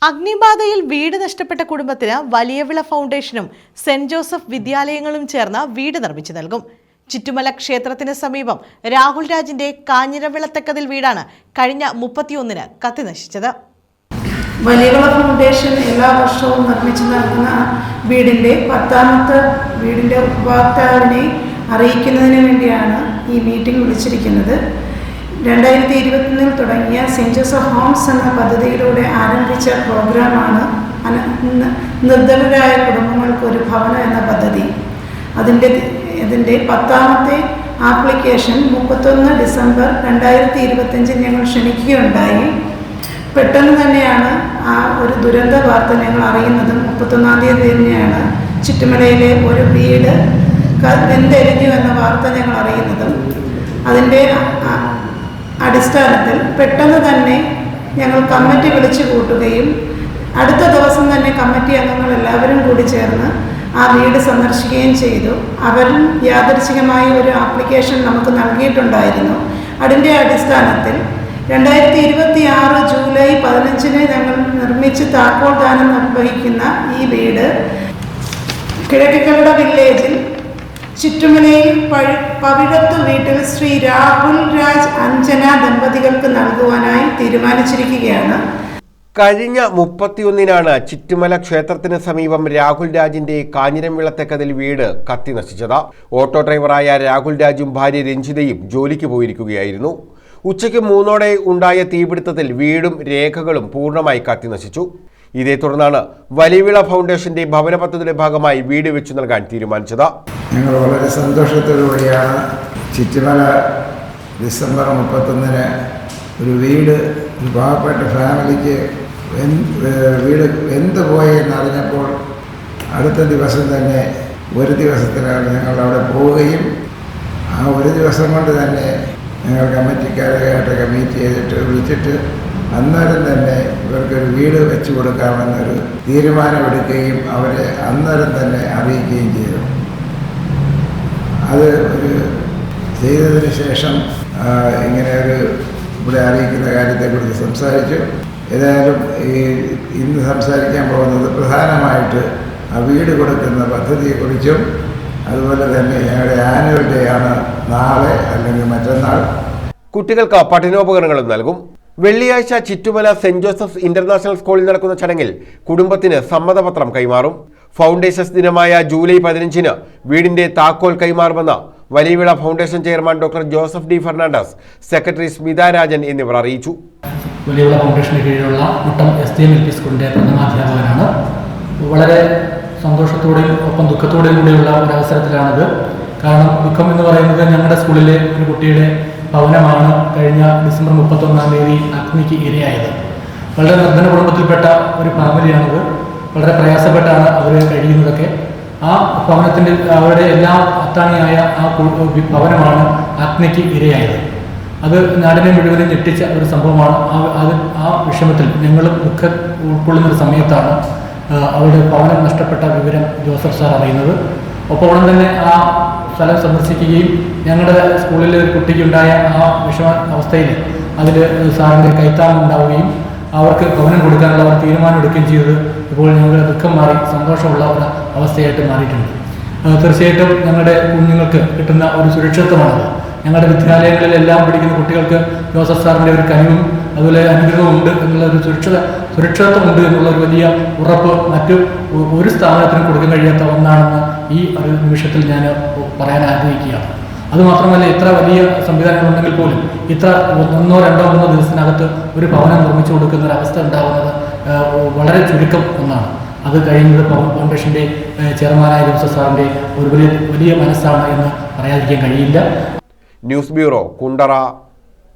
അഗ്നിബാധയിൽ വീട് നഷ്ടപ്പെട്ട കുടുംബത്തിന് വലിയവിള ഫൗണ്ടേഷനും സെന്റ് ജോസഫ് വിദ്യാലയങ്ങളും ചേർന്ന് വീട് നിർമ്മിച്ചു നൽകും. ചിറ്റുമല ക്ഷേത്രത്തിന് സമീപം രാഹുൽ രാജിന്റെ കാഞ്ഞിരവിളത്തക്കതിൽ വീടാണ് കഴിഞ്ഞ 31-ന് കത്തിനശിച്ചത്. വലിയവിള ഫൗണ്ടേഷൻ എല്ലാ വർഷവും നിർമ്മിച്ചു നൽകുന്ന വീടിന്റെ 10ാമത്തെ വീടിന്റെ ഉപഭോക്താവിനെ അറിയിക്കുന്നതിന് വേണ്ടിയാണ് ഈ മീറ്റിംഗ് വിളിച്ചിരിക്കുന്നത്. 2021 തുടങ്ങിയ സെന്റ് ജോസഫ് ഹോംസ് എന്ന പദ്ധതിയിലൂടെ ആരംഭിച്ച പ്രോഗ്രാമാണ് നിർധനരായ കുടുംബങ്ങൾക്ക് ഒരു ഭവനം എന്ന പദ്ധതി. ഇതിൻ്റെ 10ാമത്തെ ആപ്ലിക്കേഷൻ 31 ഡിസംബർ 2025 ഞങ്ങൾ ക്ഷണിക്കുകയുണ്ടായി. പെട്ടെന്ന് തന്നെയാണ് ആ ഒരു ദുരന്ത വാർത്ത ഞങ്ങൾ അറിയുന്നതും 31-ാം തീയതി തന്നെയാണ് ചുറ്റുമലയിലെ ഒരു വീട് വെന്തെരിഞ്ഞു എന്ന വാർത്ത ഞങ്ങൾ അറിയുന്നതും. അതിൻ്റെ അടിസ്ഥാനത്തിൽ പെട്ടെന്ന് തന്നെ ഞങ്ങൾ കമ്മിറ്റി വിളിച്ചു കൂട്ടുകയും അടുത്ത ദിവസം തന്നെ കമ്മിറ്റി അംഗങ്ങൾ എല്ലാവരും കൂടി ചേർന്ന് ആ വീട് സന്ദർശിക്കുകയും ചെയ്തു. അവരും യാദൃച്ഛികമായി ഒരു ആപ്ലിക്കേഷൻ നമുക്ക് നൽകിയിട്ടുണ്ടായിരുന്നു. അതിൻ്റെ അടിസ്ഥാനത്തിൽ 2026 ജൂലൈ 15-ന് ഞങ്ങൾ നിർമ്മിച്ച് താക്കോൽ ദാനം നിർവഹിക്കുന്ന ഈ വീട് കിഴക്കിക്കല്ലട വില്ലേജിൽ ചുറ്റുമലയിൽ പവിഴത്ത് വീട്ടിൽ ശ്രീ രാഹുൽ രാജ് അഞ്ജന ദമ്പതികൾക്ക് നൽകുവാനായി തീരുമാനിച്ചിരിക്കുകയാണ്. കഴിഞ്ഞ 31-നാണ് ചിറ്റുമല ക്ഷേത്രത്തിന് സമീപം രാഹുൽ രാജിന്റെ കാഞ്ഞിരവിളത്തക്കതിൽ വീട് കത്തി നശിച്ചത്. ഓട്ടോ ഡ്രൈവറായ രാഹുൽ രാജും ഭാര്യ രഞ്ജിതയും ജോലിക്ക് പോയിരിക്കുകയായിരുന്നു. ഉച്ചയ്ക്ക് 3-ഓടെ ഉണ്ടായ തീപിടുത്തത്തിൽ വീടും രേഖകളും പൂർണ്ണമായി കത്തി നശിച്ചു. ഇതേ തുടർന്നാണ് വലിയവിള ഫൗണ്ടേഷന്റെ ഭവന പദ്ധതിയുടെ ഭാഗമായി വീട് വെച്ചു നൽകാൻ തീരുമാനിച്ചത്. ഞങ്ങൾ വളരെ സന്തോഷത്തോടുകൂടിയാണ് ചുറ്റുമല ഡിസംബർ 31-ന് ഒരു വീട് ഒരു പാവപ്പെട്ട ഫാമിലിക്ക് വീട് വെന്ത് പോയി എന്നറിഞ്ഞപ്പോൾ അടുത്ത ദിവസം തന്നെ ഒരു ദിവസത്തിനാണ് ഞങ്ങൾ അവിടെ പോവുകയും ആ ഒരു ദിവസം കൊണ്ട് തന്നെ ഞങ്ങൾ കമ്മിറ്റിക്കാരായിട്ടൊക്കെ മീറ്റ് ചെയ്തിട്ട് വിളിച്ചിട്ട് അന്നേരം തന്നെ ഇവർക്കൊരു വീട് വെച്ച് കൊടുക്കാമെന്നൊരു തീരുമാനമെടുക്കുകയും അവരെ അന്നേരം തന്നെ അറിയിക്കുകയും ചെയ്തു. അത് ഒരു ചെയ്തതിന് ശേഷം ഇങ്ങനെ ഒരു ഇവിടെ അറിയിക്കുന്ന കാര്യത്തെക്കുറിച്ച് സംസാരിച്ചു. ഏതായാലും ഇന്ന് സംസാരിക്കാൻ പോകുന്നത് പ്രധാനമായിട്ട് ആ വീട് കൊടുക്കുന്ന പദ്ധതിയെക്കുറിച്ചും അതുപോലെ തന്നെ ഞങ്ങളുടെ ആനുവൽ ഡേ ആണ് നാളെ അല്ലെങ്കിൽ മറ്റന്നാൾ. കുട്ടികൾക്ക് പഠനോപകരണങ്ങളും നൽകും. വെള്ളിയാഴ്ച ചിറ്റുമല സെന്റ് ജോസഫ് ഇന്റർനാഷണൽ സ്കൂളിൽ നടക്കുന്ന ചടങ്ങിൽ കുടുംബത്തിന് സമ്മതപത്രം കൈമാറും. ഫൗണ്ടേഷൻസ് ദിനമായ ജൂലൈ 15-ന് വീടിന്റെ താക്കോൽ കൈമാറുമെന്ന് Valiyavila foundation chairman doctor Joseph D Fernandez, secretary Smitha Rajan എന്നിവർ അറിയിച്ചു. വലിയവിള ഫൗണ്ടേഷന് കീഴിലുള്ള മുട്ടം STM LP സ്കൂളിന്റെ പ്രഥമാധ്യാപകനാണ്. വളരെ സന്തോഷത്തോടെയും ഒപ്പം ദുഃഖത്തോടെയും കൂടിയുള്ള ഒരു അവസരത്തിലാണിത്. കാരണം ദുഃഖം എന്ന് പറയുന്നത് ഞങ്ങളുടെ സ്കൂളിലെ ഒരു കുട്ടിയുടെ ഭവനമാണ് കഴിഞ്ഞ ഡിസംബർ 31-ാം തീയതി അഗ്നിക്ക് ഇരയായത്. വളരെ നിർധന കുടുംബത്തിൽപ്പെട്ട ഒരു ഫാമിലിയാണിത്. വളരെ പ്രയാസപ്പെട്ടാണ് അവർ കഴിയുന്നതൊക്കെ. ആ ഭവനത്തിൻ്റെ അവരുടെ എല്ലാ അത്താണിയായ ആ ഭവനമാണ് അഗ്നിക്ക് ഇരയായത്. അത് നാടിനെ മുഴുവനും ഞെട്ടിച്ച ഒരു സംഭവമാണ്. ആ വിഷമത്തിൽ ഞങ്ങളും ദുഃഖം ഉൾക്കൊള്ളുന്നൊരു സമയത്താണ് അവരുടെ ഭവനം നഷ്ടപ്പെട്ട വിവരം ജോസഫ് സാർ അറിയുന്നത്. ഒപ്പം ഉടൻ തന്നെ ആ സ്ഥലം സന്ദർശിക്കുകയും ഞങ്ങളുടെ സ്കൂളിലെ ഒരു കുട്ടിക്കുണ്ടായ ആ വിഷമ അവസ്ഥയിൽ അതിൽ സാറിൻ്റെ കൈത്താങ്ങ് ഉണ്ടാവുകയും അവർക്ക് ഭവനം കൊടുക്കാനുള്ള ഒരു തീരുമാനം എടുക്കുകയും ചെയ്തത് ഇപ്പോൾ ഞങ്ങളുടെ ദുഃഖം മാറി സന്തോഷമുള്ള ഒരു അവസ്ഥയായിട്ട് മാറിയിട്ടുണ്ട്. തീർച്ചയായിട്ടും ഞങ്ങളുടെ കുഞ്ഞുങ്ങൾക്ക് കിട്ടുന്ന ഒരു സുരക്ഷിതത്വമാണത്. ഞങ്ങളുടെ വിദ്യാലയങ്ങളിലെല്ലാം പഠിക്കുന്ന കുട്ടികൾക്ക് ജോസഫ് സാറിൻ്റെ ഒരു കനിവും അതുപോലെ അനുഗ്രഹവും ഉണ്ട് എന്നുള്ള ഒരു സുരക്ഷിതത്വം ഉണ്ട് എന്നുള്ള ഒരു വലിയ ഉറപ്പ് മറ്റു ഒരു സ്ഥാപനത്തിനും കൊടുക്കാൻ കഴിയാത്ത ഒന്നാണെന്ന് ഈ ഒരു നിമിഷത്തിൽ ഞാൻ പറയാൻ ആഗ്രഹിക്കുകയാണ്. അതുമാത്രമല്ല, ഇത്ര വലിയ സംവിധാനങ്ങളുണ്ടെങ്കിൽ പോലും ഇത്ര 1, 2, 3 ദിവസത്തിനകത്ത് ഒരു ഭവനം നിർമ്മിച്ചു കൊടുക്കുന്ന ഒരു അവസ്ഥ ഉണ്ടാകുന്നത് വളരെ ചുരുക്കം ഒന്നാണ്. അത് കഴിയുന്നത് ഫൗണ്ടേഷൻ്റെ ചെയർമാനായ ജോസഫ് സാറിൻ്റെ ഒരു വലിയ മനസ്സാണ് എന്ന് പറയാതിരിക്കാൻ കഴിയില്ല. News bureau, Kundara.